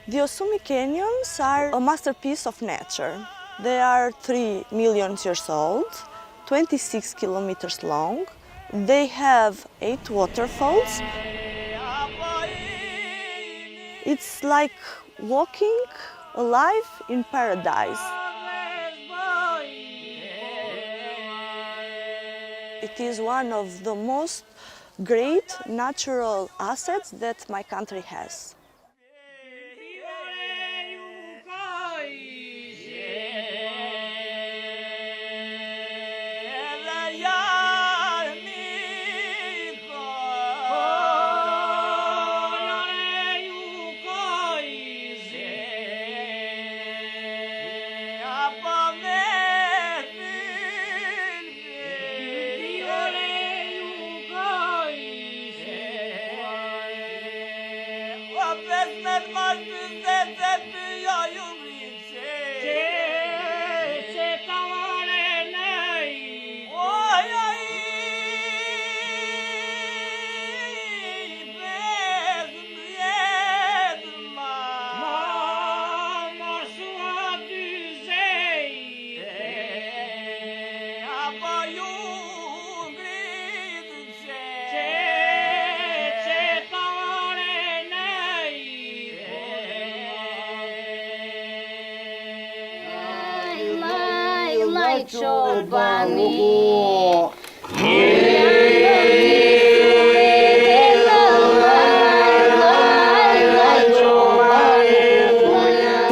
The Osumit canyons are a masterpiece of nature. They are 3 million years old, 26 kilometers long. They have 8 waterfalls. It's like walking alive in paradise. It is one of the most great natural assets that my country has.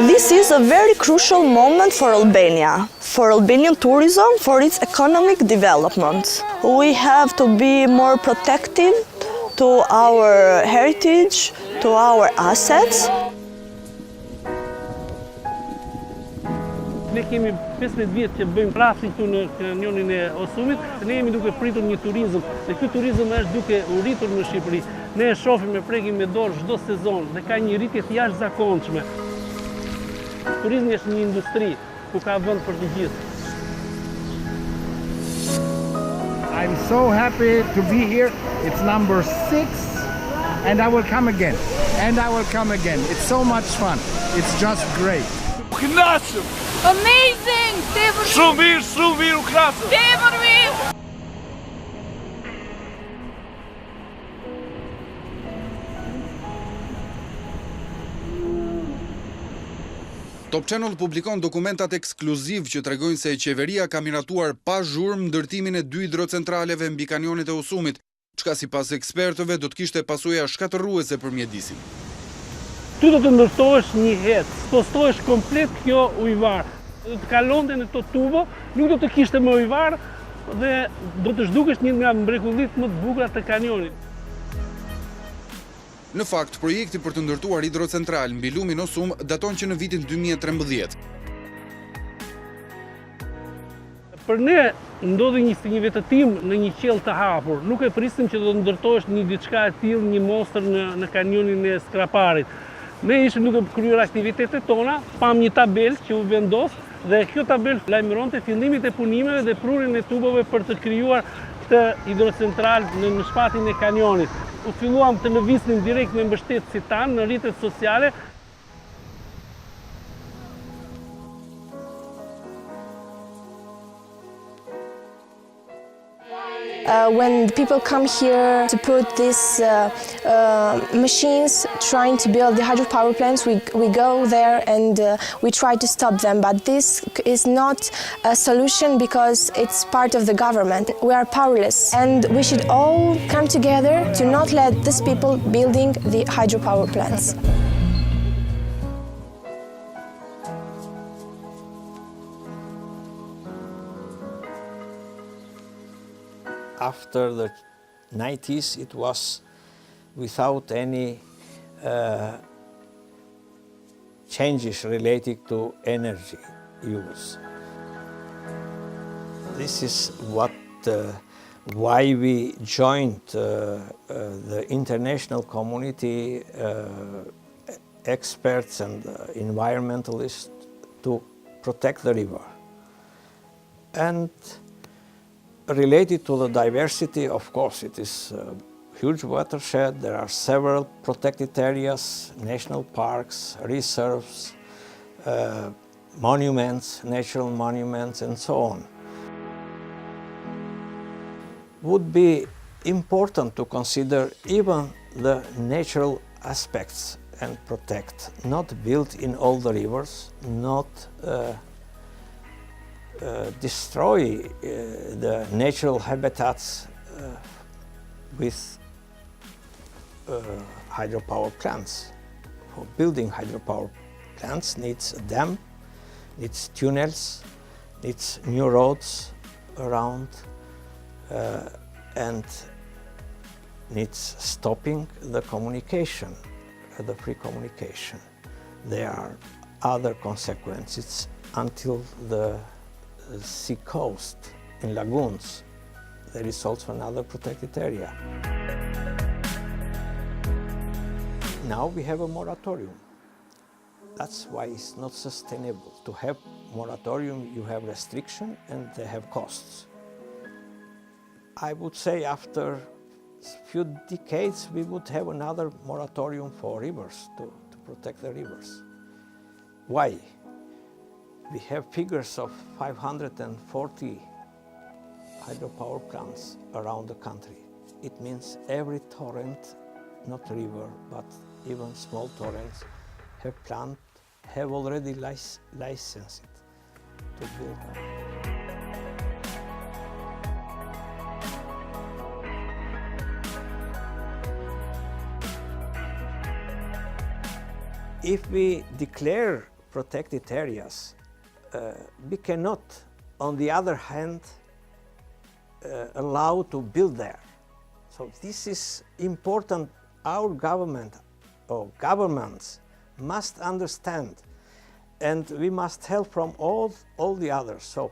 This is a very crucial moment for Albania, for Albanian tourism, for its economic development. We have to be more protective to our heritage, to our assets. Ne kemi 15 vjet që bëjmë rafting këtu në kanionin e Osumit. Ne jemi duke pritur një turizëm, dhe ky turizëm është duke u rritur në Shqipëri. Ne e shohim e prekim me dorë çdo sezon dhe ka një rritje të jashtëzakonshme. Turizmi është një industri ku ka vend për të gjithë. I'm so happy to be here. It's number 6 and I will come again. And I will come again. It's so much fun. It's just great. Knasëm! Amazing! Shumë mirë u knasëm! Tepër mirë! Top Channel publikon dokumentat ekskluziv që tregojnë se qeveria ka miratuar pa zhurmë ndërtimin e 2 hidrocentraleve mbi kanionet e Osumit, çka sipas ekspertëve do të kishte pasoja shkatërruese për mjedisin. Ty do të ndërtohesh një het, spostohesh komplet kjo ujvar. Do të kalonte në këto tubo, nuk do të kishte më ujvar dhe do të zhdukesh një nga mrekullitë më të bukura të kanionit. Në fakt, projekti për të ndërtuar hidrocentral mbi lumin Osum daton që në vitin 2013. Për ne ndodhi një vetëtim në një qell të hapur. Nuk e prisnim që do të ndërtohesh një diçka e tillë, një mostër në kanionin e Skraparit. Ne ishim duke kryer aktivitetet tona, pam një tabel që u vendos dhe kjo tabel lajmëronte fillimin e punimeve dhe prurjen e tubove për të krijuar këtë hidrocentral në shpatin e kanionit. U filluam të lëviznim direkt me mbështetësit tanë në rrjetet sociale. When people come here to put these machines trying to build the hydropower plants, we go there and we try to stop them. But this is not a solution because it's part of the government. We are powerless and we should all come together to not let these people building the hydropower plants. After the 90s, it was without any changes related to energy use. This is why we joined the international community, experts and environmentalists to protect the river. And related to the diversity, of course, it is a huge watershed. There are several protected areas, national parks, reserves, monuments, natural monuments, and so on. Would be important to consider even the natural aspects and protect, not build in all the rivers, not destroy the natural habitats with hydropower plants. For building hydropower plants needs a dam, needs tunnels, needs new roads around, and needs stopping the communication, the free communication. There are other consequences until the sea coast in lagoons. There is also another protected area. Now we have a moratorium. That's why it's not sustainable. To have moratorium, you have restriction and they have costs. I would say after a few decades we would have another moratorium for rivers, to protect the rivers. Why? We have figures of 540 hydropower plants around the country. It means every torrent, not river, but even small torrents, have already licensed to build them. If we declare protected areas, we cannot, on the other hand, allow to build there. So this is important. Our government or governments must understand, and we must help from all the others. So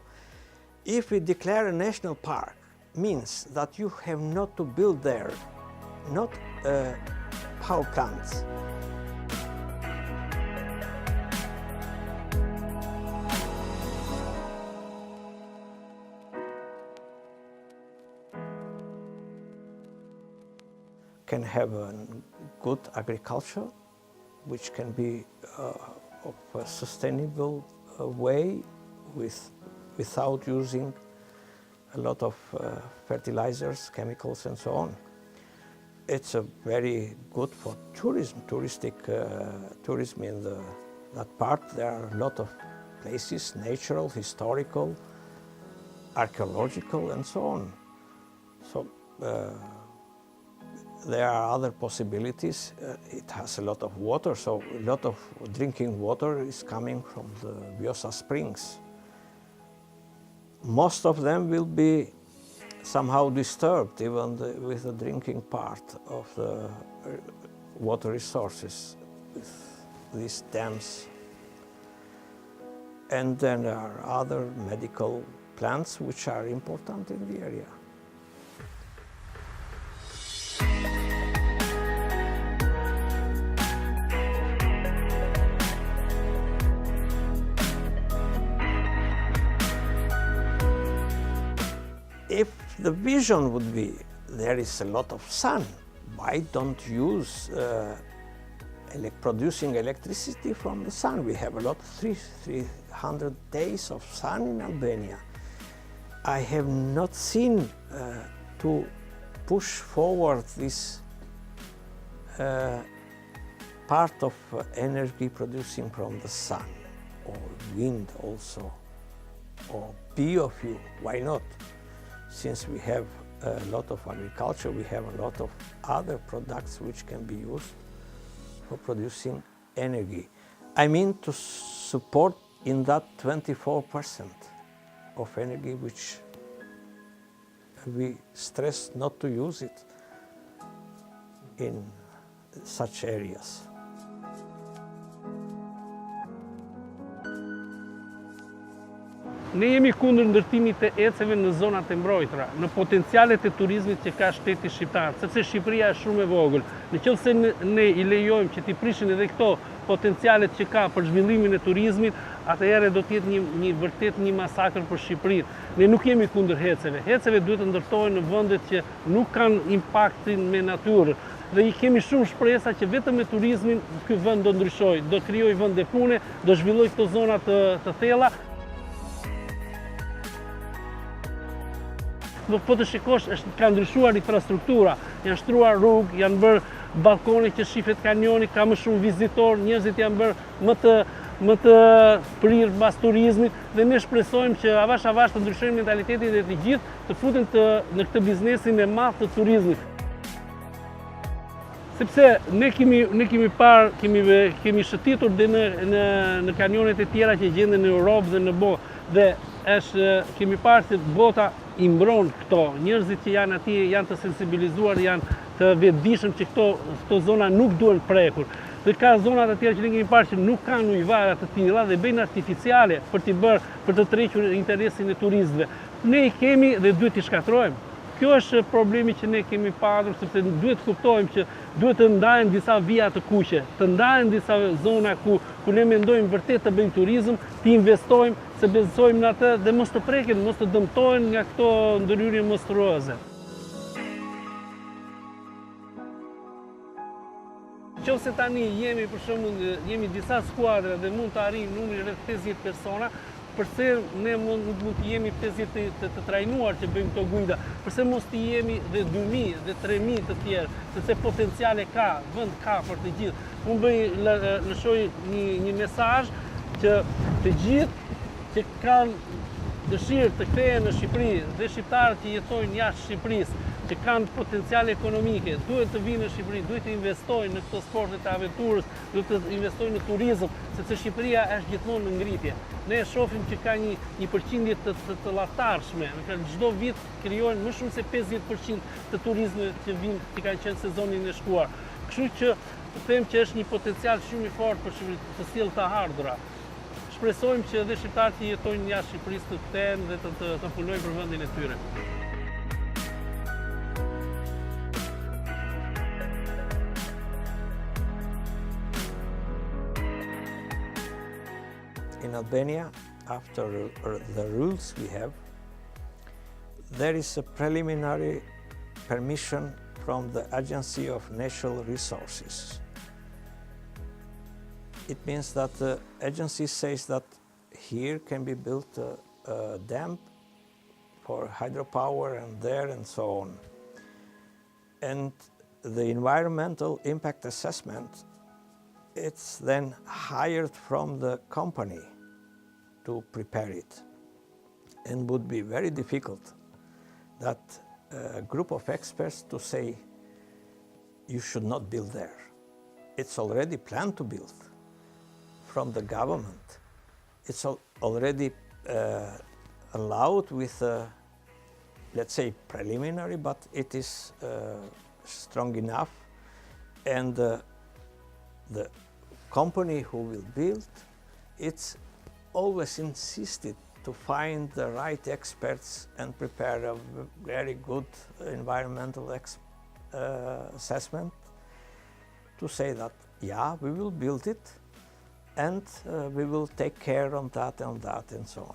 if we declare a national park, means that you have not to build there, not power plants. Can have a good agriculture, which can be of a sustainable way without using a lot of fertilizers, chemicals, and so on. It's a very good for tourism, tourism in that part. There are a lot of places, natural, historical, archaeological, and so on. So. There are other possibilities. It has a lot of water, so a lot of drinking water is coming from the Vjosa springs. Most of them will be somehow disturbed, even with the drinking part of the water resources, with these dams. And then there are other medical plants which are important in the area. If the vision would be there is a lot of sun, why don't use producing electricity from the sun? We have a lot, 300 days of sun in Albania. I have not seen to push forward this part of energy producing from the sun, or wind also, or biofuel. Why not? Since we have a lot of agriculture, we have a lot of other products which can be used for producing energy. I mean to support in that 24% of energy which we stress not to use it in such areas. Ne jemi kundër ndërtimit të eceve në zonat e mbrojtura, në potencialet e turizmit që ka shteti shqiptar, sepse Shqipëria është shumë e vogël. Në qoftë se ne I lejojmë që t'i prishin edhe këto potencialet që ka për zhvillimin e turizmit, atëherë do të jetë një vërtet një masakër për Shqipërinë. Ne nuk jemi kundër heceve. Heceve duhet të ndërtohen në vendet që nuk kanë impaktin me natyrën. Dhe I kemi shumë shpresa që vetëm me turizmin ky vend do ndryshojë, do krijojë vende pune, do zhvillojë këto zona të thella. Po të shikosh, ka ndryshuar infrastruktura, janë shtruar rrugë, janë bërë balkone që shifet kanioni, ka më shumë vizitor, njerëzit janë bërë më të prirë mbas turizmit dhe ne shpresojmë që avash të ndryshojmë mentalitetin dhe të gjithë të futen në këtë biznesin e madh të turizmit. Sepse ne kemi parë, kemi shëtitur dhe në kanionet e tjera që gjenden në Europë dhe në botë dhe kemi parë se bota I mbron këto, njerëzit që janë atje janë të sensibilizuar, janë të vetëdijshëm që këto zona nuk duhen prekur. Dhe ka zonat atjera që ne kemi parë që nuk kanë ujëvara të tilla dhe bëjnë artificiale për të tërhequr interesin e turistëve. Ne I kemi dhe duhet t'i shkatrojmë. Kjo është problemi që ne kemi pasur, sepse duhet të kuptojmë që duhet të ndahen disa vija të kuqe, të ndahen disa zona ku ne mendojmë vërtet të bëjmë turizëm, të investojmë, se besojmë në atë dhe mos të preken, mos të dëmtohen nga këto ndërhyrje monstruoze. Nëse tani jemi disa skuadra dhe mund të arrijmë numrin rreth 50 persona, përse ne mund të jemi 50 të trajnuar që bëjmë këto gujda, përse mos të jemi dhe 2000 dhe 3000 të tjerë, sepse potenciale ka, vend ka për të gjithë. Unë lëshoj një mesazh që të gjithë që kanë dëshirë të kthehen në Shqipëri dhe shqiptarët që jetojnë jashtë Shqipërisë, që kanë potenciale ekonomike, duhet të vinë në Shqipëri, duhet të investojnë në këto sporte të aventurës, duhet të investojnë në turizëm, sepse Shqipëria është gjithmonë në ngritje. Ne shohim që ka një përqindje të llatarshme, çdo vit krijojnë më shumë se 50% të turizmit që vinë, që kanë qenë sezonin e shkuar. Kështu që them që është një potencial shumë I fortë për Shqipërinë të sjellë të ardhura. Shpresojmë që edhe shqiptarët që jetojnë jashtë Shqipërisë të kthehen dhe të punojnë për vendin e tyre. In Albania, after the rules we have, there is a preliminary permission from the Agency of Natural Resources. It means that the agency says that here can be built a dam for hydropower and there and so on. And the environmental impact assessment, it's then hired from the company to prepare it. And would be very difficult that a group of experts to say, you should not build there. It's already planned to build from the government. It's already allowed with, let's say, preliminary, but it is strong enough. And the company who will build, it's always insisted to find the right experts and prepare a very good environmental assessment to say that, yeah, we will build it and we will take care on that and that and so on.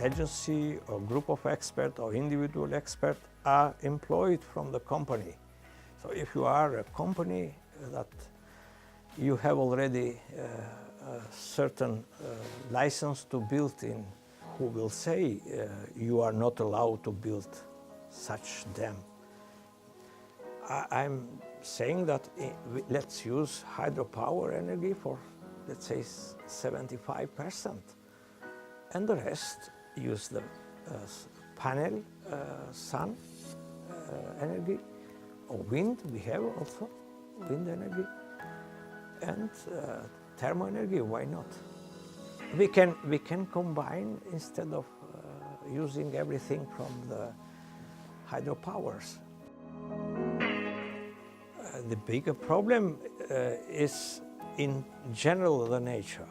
Agency or group of experts or individual experts are employed from the company. So if you are a company that you have already a certain license to build in, who will say you are not allowed to build such dam. I'm saying that let's use hydropower energy for, let's say, 75%. And the rest use the panel, sun energy, or wind, we have also wind energy, and thermal energy, why not? We can combine instead of using everything from the hydropowers. The bigger problem is in general the nature.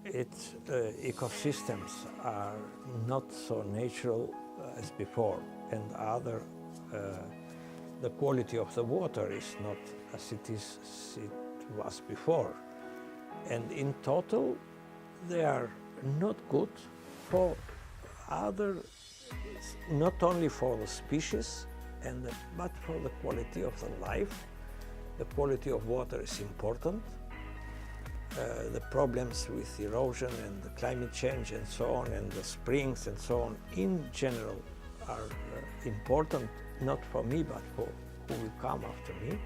Ecosystems are not so natural as before, and the quality of the water is not as it was before. And in total, they are not good for not only for the species, but for the quality of the life. The quality of water is important. The problems with erosion and the climate change and so on, and the springs and so on, in general, are important, not for me, but for who will come after me.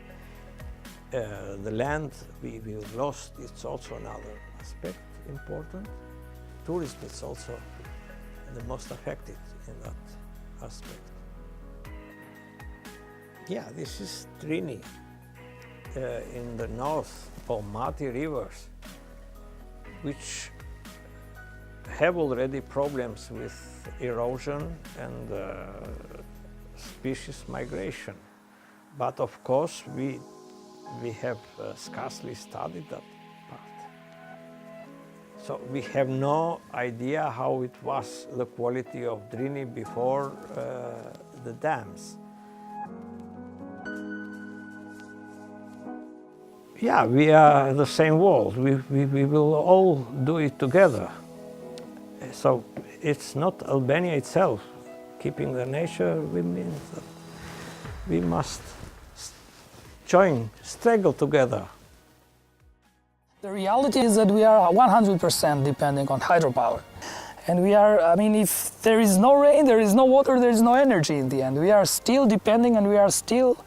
The land we lost, it's also another aspect important. Tourism is also the most affected in that aspect. Yeah, this is Drini. In the north, Pomati rivers, which have already problems with erosion and species migration. But of course, we have scarcely studied that part. So we have no idea how it was, the quality of Drini before the dams. Yeah, we are the same world. We will all do it together. So it's not Albania itself. Keeping the nature, we mean that we must struggle together. The reality is that we are 100% depending on hydropower. And we are, I mean, if there is no rain, there is no water, there is no energy in the end. We are still depending, and we are still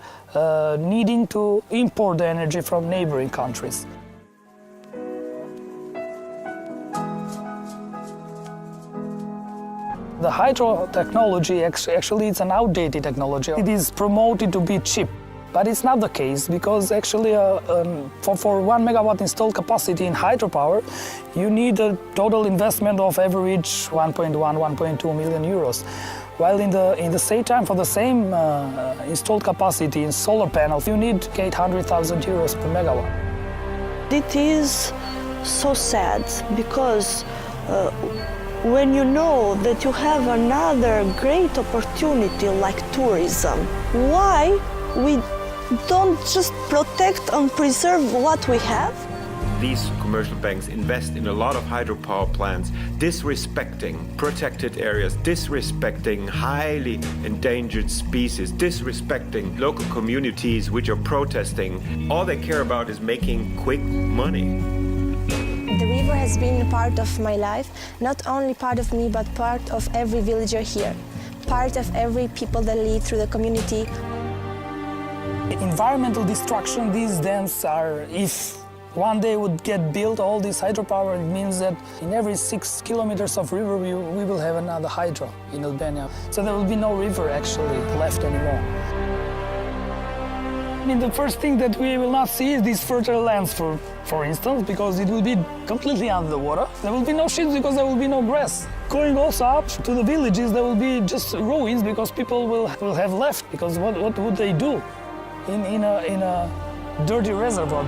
needing to import the energy from neighboring countries. The hydro technology, actually it's an outdated technology. It is promoted to be cheap, but it's not the case, because actually for 1 megawatt installed capacity in hydropower, you need a total investment of average 1.1, 1.2 million euros. While in the same time, for the same installed capacity in solar panels, you need 800,000 euros per megawatt. It is so sad, because when you know that you have another great opportunity like tourism, why we don't just protect and preserve what we have? These commercial banks invest in a lot of hydropower plants, disrespecting protected areas, disrespecting highly endangered species, disrespecting local communities which are protesting. All they care about is making quick money. The river has been a part of my life, not only part of me, but part of every villager here, part of every people that live through the community. Environmental destruction, these dams are, if one day would get built, all this hydropower, it means that in every 6 kilometers of river we will have another hydro in Albania. So there will be no river actually left anymore. I mean, the first thing that we will not see is these fertile lands, for instance, because it will be completely under the water. There will be no ships because there will be no grass. Going also up to the villages, there will be just ruins because people will have left, because what would they do in a dirty reservoir?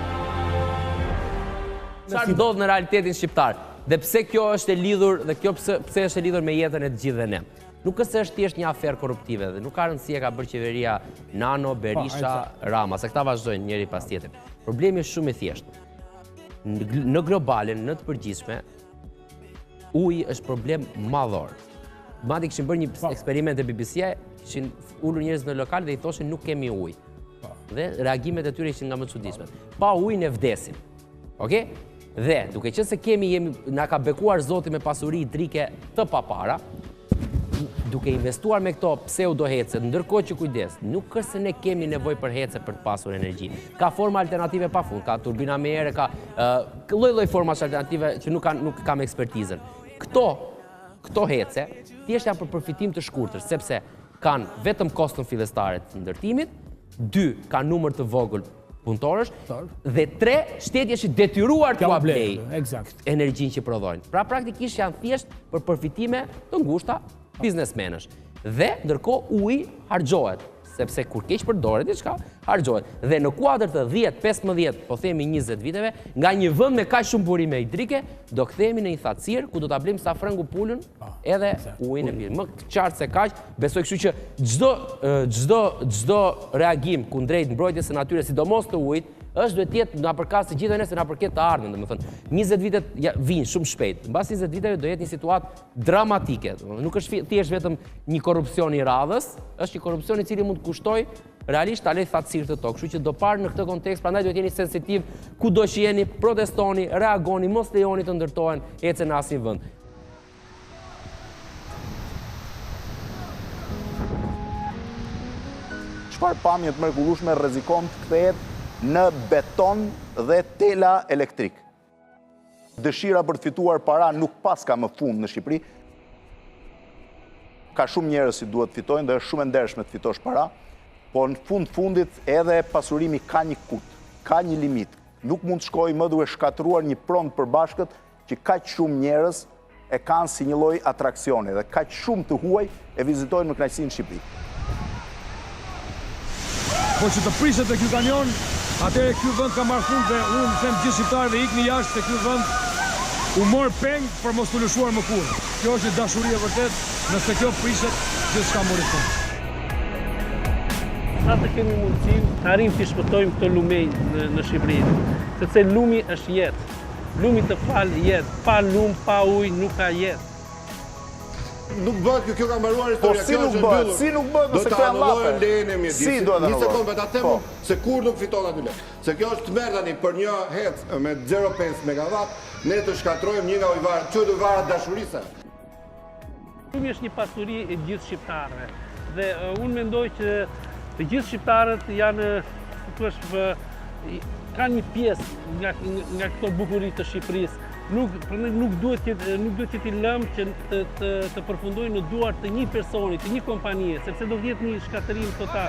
Çfarë ndodh në realitetin shqiptar? Dhe pse kjo është e lidhur, dhe kjo pse është e lidhur me jetën e të gjithë dhe ne? Nuk është thjesht një aferë korruptive, dhe nuk ka rëndësi e ka bërë qeveria Nano, Berisha, Rama, se këta vazhdojnë njëri pas tjetrit. Problemi është shumë i thjeshtë. Në globalen, në të përgjithshme, uji është problem madhor. Madje kishin bërë një eksperiment e BBC-ja, kishin ulur njerëz në lokal dhe i thoshin nuk kemi ujë. Dhe reagimet e tyre ishin nga më të çuditshme. Pa ujë ne vdesim. Okej? Dhe duke qenë se na ka bekuar Zoti me pasuri hidrike të papara, duke investuar me këto pseudo hece, ndërkohë që kujdes, nuk është se ne kemi nevojë për hece për të pasur energji. Ka forma alternative pafund, ka turbina me erë, ka lloj-lloj formash alternative që nuk kam ekspertizën. Këto hece thjesht janë për përfitim të shkurtër, sepse kanë vetëm kostën fillestare të ndërtimit, 2 kanë numër të vogël punëtorësh, dhe 3 shteti është i detyruar t'u blej energjinë që prodhojnë. Pra praktikisht janë thjesht për përfitime të ngushta biznesmenësh. Dhe ndërkohë uji harxhohet sepse kur keq përdoret diçka, harxhohet. Dhe në kuadër të 10, 15, po themi 20 viteve, nga një vend me kaq shumë burime hidrike, do kthehemi në një thatësirë ku do ta blejmë sa frëngu pulën edhe ujin e pirë. Më qartë se kaq, besoj kështu që çdo reagim kundrejt mbrojtjes së natyrës, sidomos të ujit, është duhet të jetë na përkas të gjithë se na përket të ardhmen, domethënë 20 vitet vijnë shumë shpejt. Mbas 20 viteve do jetë një situatë dramatike. Nuk është thjesht vetëm një korrupsion i radhës, është një korrupsion i cili mund të kushtojë realisht ta lejë thatësirë të tokë. Kështu që do parë në këtë kontekst, prandaj duhet jeni sensitiv, kudo që jeni, protestoni, reagoni, mos lejoni të ndërtohen ecën në asnjë vend. Çfarë pamje të mrekullueshme rrezikon të kthehet në beton dhe tela elektrik. Dëshira për të fituar para nuk pas ka më fund në Shqipëri. Ka shumë njerëz që duhet të fitojnë dhe është shumë e ndershme të fitosh para, po në fundit edhe pasurimi ka një kut, ka një limit. Nuk mund të shkojë më duke shkatruar një prond përbashkët që kaq shumë njerëz e kanë si një lloj atraksioni dhe kaq shumë të huaj e vizitojnë me kënaqësi në Shqipëri. Po që të prishet e ky kanion, atëherë ky vend ka marrë fund dhe unë them gjithë shqiptarëve ikni jashtë se ky vend u mor peng për mos të lëshuar më kurrë. Kjo është një dashuri e vërtet, nëse kjo prishet, gjithçka mori fund. Sa të kemi mundësinë, të arrijmë të shpëtojmë këtë lumej në Shqipëri, sepse lumi është jetë. Lumi të falë jetë, pa lum, pa ujë nuk ka jetë. Nuk bëhet kjo ka mbaruar historia. Po si nuk bëhet? Si nuk bëhet nëse këto janë llafe? Lejen e mjedisit. Si do të Një sekondë vetë atë se kur nuk fiton aty le. Se kjo është tmerr tani për një hec me 0.5 megawatt, ne të shkatrojmë një nga ujvarët, çu ujvarat dashurisë. Lumi është një pasuri e gjithë shqiptarëve. Dhe unë mendoj që të gjithë shqiptarët janë, kanë një pjesë nga këto bukuri të Shqipërisë. Nuk duhet që t'i lëmë që të përfundojnë në duart të një personi, të një kompanie, sepse do vjetë një shkatërim total.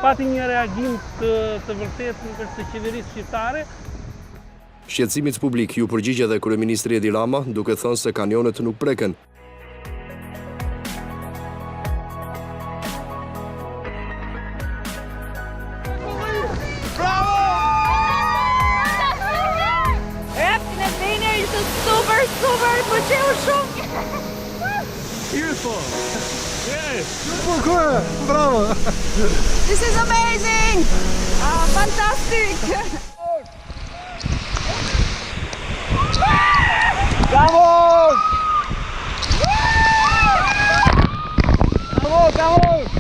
Pati një reagim të vërtet të qeverisë shqiptare. Shqetësimit publik ju përgjigje dhe kryeministri Edi Rama, duke thënë se kanionet nuk preken. Super, po qeu shumë! Beautiful! Yes! Bravo! This is amazing! Fantastic! Bravo! Bravo, bravo!